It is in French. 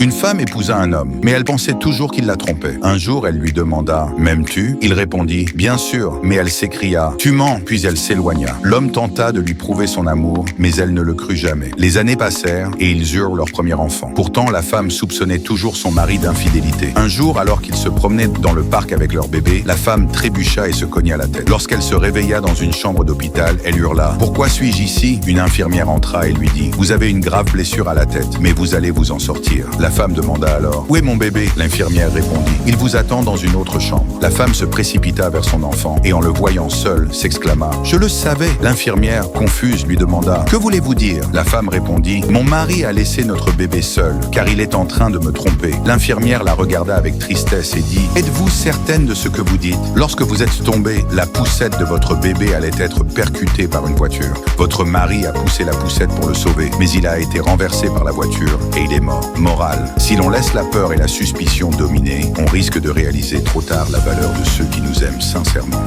Une femme épousa un homme, mais elle pensait toujours qu'il la trompait. Un jour, elle lui demanda « M'aimes-tu » Il répondit « Bien sûr », mais elle s'écria « Tu mens », puis elle s'éloigna. L'homme tenta de lui prouver son amour, mais elle ne le crut jamais. Les années passèrent et ils eurent leur premier enfant. Pourtant, la femme soupçonnait toujours son mari d'infidélité. Un jour, alors qu'ils se promenaient dans le parc avec leur bébé, la femme trébucha et se cogna la tête. Lorsqu'elle se réveilla dans une chambre d'hôpital, elle hurla « Pourquoi suis-je ici ?» Une infirmière entra et lui dit « Vous avez une grave blessure à la tête, mais vous allez vous en sortir. » La femme demanda alors « Où est mon bébé ?» L'infirmière répondit « Il vous attend dans une autre chambre. » La femme se précipita vers son enfant et en le voyant seul, s'exclama « Je le savais !» L'infirmière, confuse, lui demanda « Que voulez-vous dire ?» La femme répondit « Mon mari a laissé notre bébé seul, car il est en train de me tromper. » L'infirmière la regarda avec tristesse et dit « Êtes-vous certaine de ce que vous dites ? Lorsque vous êtes tombée, la poussette de votre bébé allait être percutée par une voiture. Votre mari a poussé la poussette pour le sauver, mais il a été renversé par la voiture et il est mort. Morale, si l'on laisse la peur et la suspicion dominer, on risque de réaliser trop tard la valeur de ceux qui nous aiment sincèrement.